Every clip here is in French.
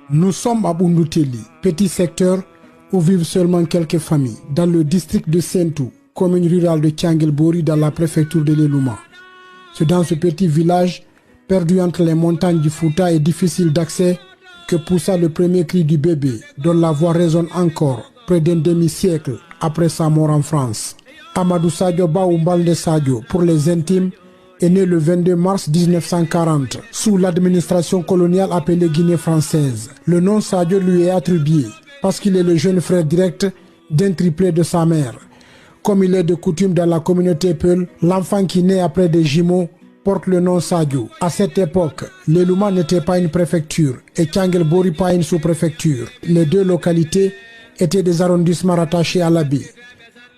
Nous sommes à Bunduteli, petit secteur où vivent seulement quelques familles, dans le district de Sentou, commune rurale de Tianguelbori, dans la préfecture de l'Elouma. C'est dans ce petit village, perdu entre les montagnes du Fouta et difficile d'accès, que poussa le premier cri du bébé, dont la voix résonne encore, près d'un demi-siècle après sa mort en France. Amadou Sadio Baoumbalde Sadio, pour les intimes, est né le 22 mars 1940, sous l'administration coloniale appelée Guinée française. Le nom Sadio lui est attribué parce qu'il est le jeune frère direct d'un triplé de sa mère. Comme il est de coutume dans la communauté Peul, l'enfant qui naît après des jumeaux porte le nom Sadio. À cette époque, l'Elouma n'était pas une préfecture et Tianguelbori pas une sous-préfecture. Les deux localités étaient des arrondissements rattachés à l'Abi.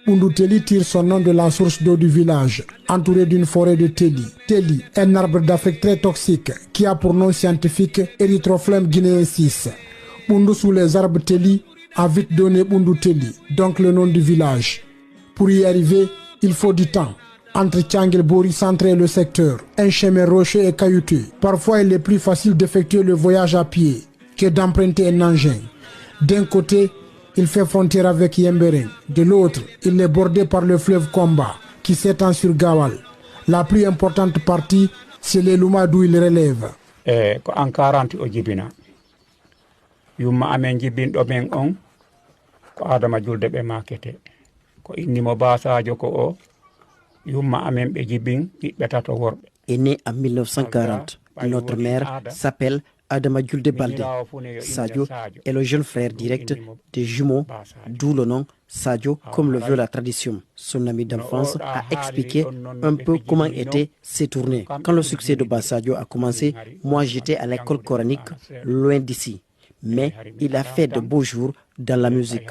Bunduteli tire son nom de la source d'eau du village, entourée d'une forêt de Teli. Teli, un arbre d'Afrique très toxique qui a pour nom scientifique Erythroflemme guinéensis. Bundu sous les arbres Teli a vite donné Bunduteli, donc le nom du village. Pour y arriver, il faut du temps. Entre Tianguelbori centre et le secteur, un chemin rocheux et caillouteux. Parfois, il est plus facile d'effectuer le voyage à pied que d'emprunter un engin. D'un côté, il fait frontière avec Yembering. De l'autre, il est bordé par le fleuve Komba, qui s'étend sur Gawal. La plus importante partie, c'est l'Elouma d'où il relève. En 40 o jibina. Yumma amen jibin do men on ko adama julde be makete. Ko inni mo basajo ko o yumma amen be jibin bibbe tato worbe. Est né en 1940. Notre mère s'appelle Adama Julde Balde. Sadio est le jeune frère direct des jumeaux, d'où le nom Sadio, comme le veut la tradition. Son ami d'enfance a expliqué un peu comment étaient ses tournées. Quand le succès de Bassadio a commencé, moi j'étais à l'école coranique, loin d'ici. Mais il a fait de beaux jours dans la musique.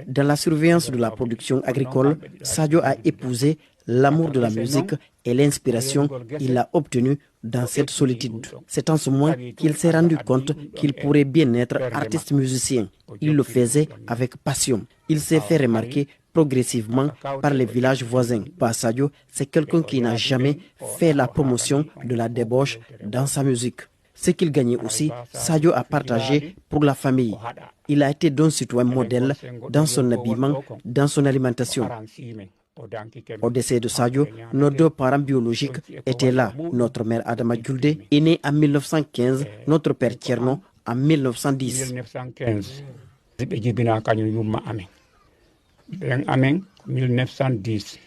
Dans la surveillance de la production agricole, Sadio a épousé l'amour de la musique et l'inspiration il a obtenu dans cette solitude. C'est en ce moment qu'il s'est rendu compte qu'il pourrait bien être artiste musicien. Il le faisait avec passion. Il s'est fait remarquer progressivement par les villages voisins. Sadio, c'est quelqu'un qui n'a jamais fait la promotion de la débauche dans sa musique. Ce qu'il gagnait aussi, Sadio a partagé pour la famille. Il a été d'un citoyen modèle dans son habillement, dans son alimentation. Au décès de Sadio, nos deux parents biologiques étaient là. Notre mère Adama Julde est née en 1915, notre père Tierno en 1910. 1910.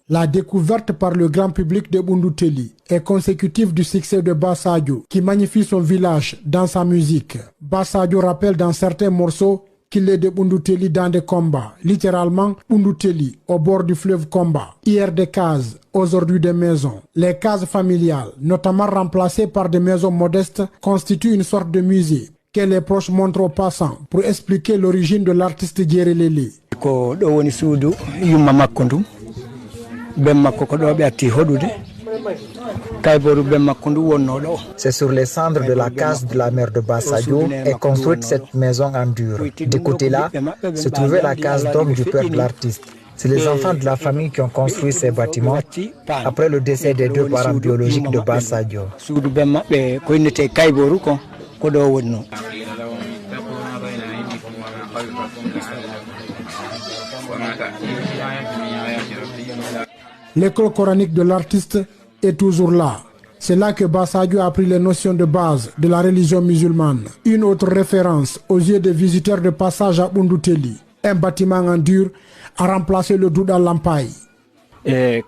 La découverte par le grand public de Bunduteli est consécutive du succès de Bassadio, qui magnifie son village dans sa musique. Bassadio rappelle dans certains morceaux qu'il est de Bunduteli dans des combats, littéralement Bunduteli, au bord du fleuve Komba. Hier des cases, aujourd'hui des maisons. Les cases familiales, notamment remplacées par des maisons modestes, constituent une sorte de musée que les proches montrent aux passants pour expliquer l'origine de l'artiste Djerelele. C'est sur les cendres de la case de la mère de Bassadio est construite cette maison en dur. Du côté-là se trouvait la case d'homme du père de l'artiste. C'est les enfants de la famille qui ont construit ces bâtiments après le décès des deux parents biologiques de Bassadio. L'école coranique de l'artiste est toujours là. C'est là que Bassadio a appris les notions de base de la religion musulmane. Une autre référence aux yeux des visiteurs de passage à Bunduteli. Un bâtiment en dur a remplacé le Douda Lampai. Le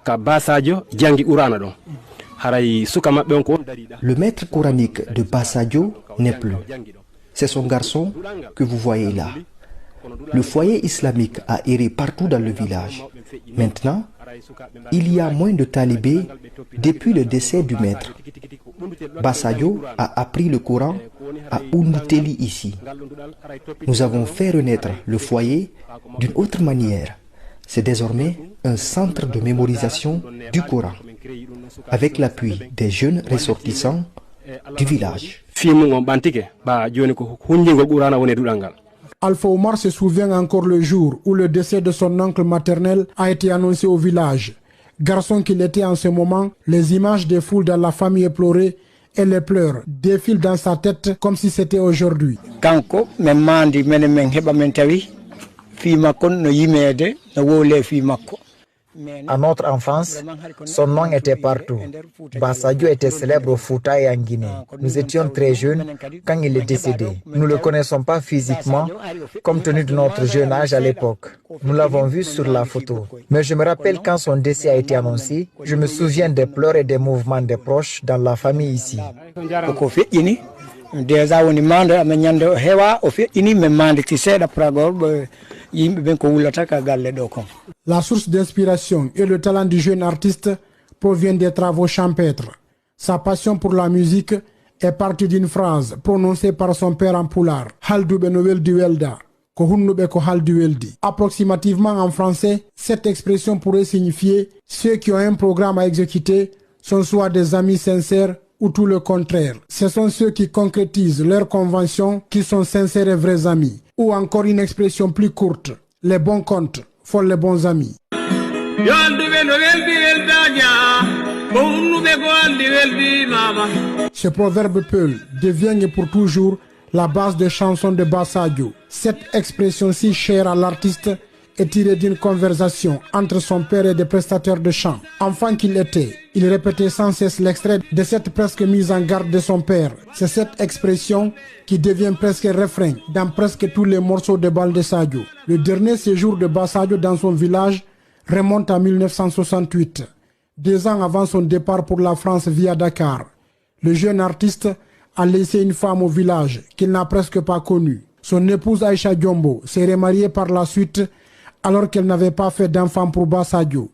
maître coranique de Bassadio n'est plus. C'est son garçon que vous voyez là. Le foyer islamique a erré partout dans le village. Maintenant, il y a moins de talibés depuis le décès du maître. Bassadio a appris le Coran à Bunduteli ici. Nous avons fait renaître le foyer d'une autre manière. C'est désormais un centre de mémorisation du Coran, avec l'appui des jeunes ressortissants du village. Alpha Omar se souvient encore le jour où le décès de son oncle maternel a été annoncé au village. Garçon qu'il était en ce moment, les images des foules dans la famille éplorée et les pleurs défilent dans sa tête comme si c'était aujourd'hui. À notre enfance, son nom était partout. Bassadio était célèbre au Fouta et en Guinée. Nous étions très jeunes quand il est décédé. Nous ne le connaissons pas physiquement, compte tenu de notre jeune âge à l'époque. Nous l'avons vu sur la photo. Mais je me rappelle quand son décès a été annoncé, je me souviens des pleurs et des mouvements des proches dans la famille ici. La source d'inspiration et le talent du jeune artiste proviennent des travaux champêtres. Sa passion pour la musique est partie d'une phrase prononcée par son père en pulaar. Haldube no weldi welda, ko hunnube ko haldi weldi. Approximativement en français, cette expression pourrait signifier ceux qui ont un programme à exécuter sont soit des amis sincères ou tout le contraire. Ce sont ceux qui concrétisent leurs conventions qui sont sincères et vrais amis. Ou encore une expression plus courte, les bons comptes font les bons amis. Ce proverbe peul devient et pour toujours la base des chansons de Bassadio. Cette expression si chère à l'artiste est tirée d'une conversation entre son père et des prestataires de chant. Enfant qu'il était, il répétait sans cesse l'extrait de cette presque mise en garde de son père. C'est cette expression qui devient presque refrain dans presque tous les morceaux de Balde Sadio. Le dernier séjour de Bassadio dans son village remonte à 1968, 2 ans avant son départ pour la France via Dakar. Le jeune artiste a laissé une femme au village qu'il n'a presque pas connue. Son épouse Aïcha Diombo s'est remariée par la suite alors qu'elle n'avait pas fait d'enfant pour Bassadio.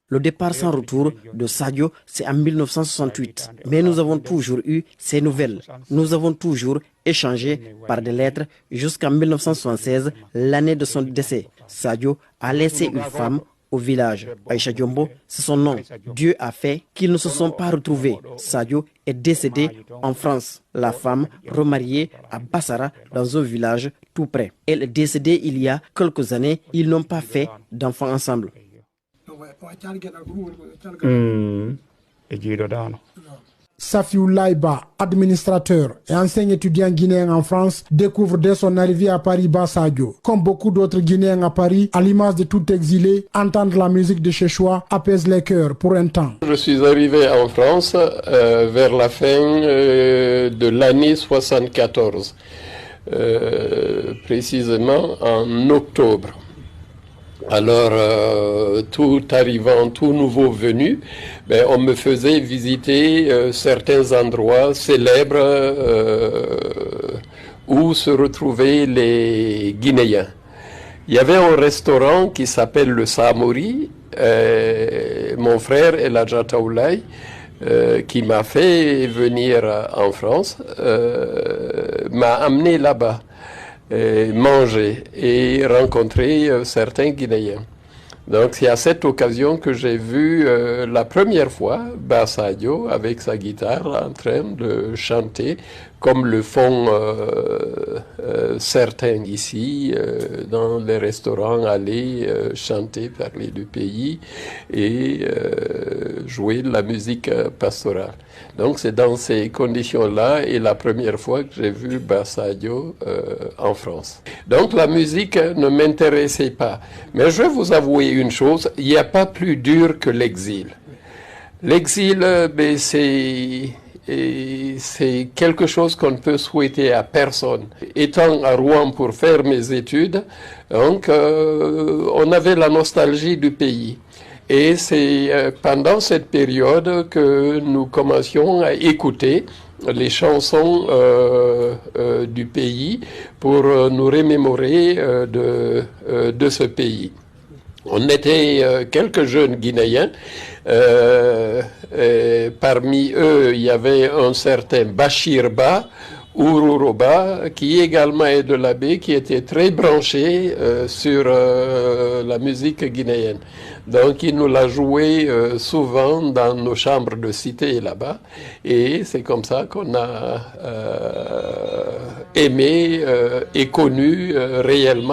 Le départ sans retour de Sadio, c'est en 1968. Mais nous avons toujours eu ces nouvelles. Nous avons toujours échangé par des lettres jusqu'en 1976, l'année de son décès. Sadio a laissé une femme au village. Aïcha Diombo, c'est son nom. Dieu a fait qu'ils ne se sont pas retrouvés. Sadio est décédé en France. La femme, remariée à Bassara, dans un village tout près. Elle est décédée il y a quelques années. Ils n'ont pas fait d'enfants ensemble. Safiou Laïba, administrateur et ancien étudiant guinéen en France, découvre dès son arrivée à Paris Bassadio. Comme beaucoup d'autres Guinéens à Paris, à l'image de tout exilé, entendre la musique de Chéchois apaise les cœurs pour un temps. Je suis arrivé en France vers la fin de l'année 74, précisément en octobre. Alors, tout arrivant, tout nouveau venu, on me faisait visiter certains endroits célèbres où se retrouvaient les Guinéens. Il y avait un restaurant qui s'appelle le Samori. Mon frère El Hadja Taoulaye, qui m'a fait venir en France, m'a amené là-bas. Manger et rencontrer certains Guinéens. Donc c'est à cette occasion que j'ai vu la première fois Bassadio avec sa guitare en train de chanter comme le font certains ici dans les restaurants, aller chanter, parler du pays et jouer de la musique pastorale. Donc c'est dans ces conditions-là et la première fois que j'ai vu Bassadio en France. Donc la musique ne m'intéressait pas. Mais je vais vous avouer une chose, il n'y a pas plus dur que l'exil. L'exil, c'est quelque chose qu'on ne peut souhaiter à personne. Étant à Rouen pour faire mes études, donc on avait la nostalgie du pays. Et c'est pendant cette période que nous commencions à écouter les chansons du pays pour nous remémorer de ce pays. On était quelques jeunes Guinéens. Parmi eux, il y avait un certain Bachir Ba Ururoba, qui également est de l'abbé, qui était très branché sur la musique guinéenne. Donc il nous l'a joué souvent dans nos chambres de cité là-bas, et c'est comme ça qu'on a aimé et connu réellement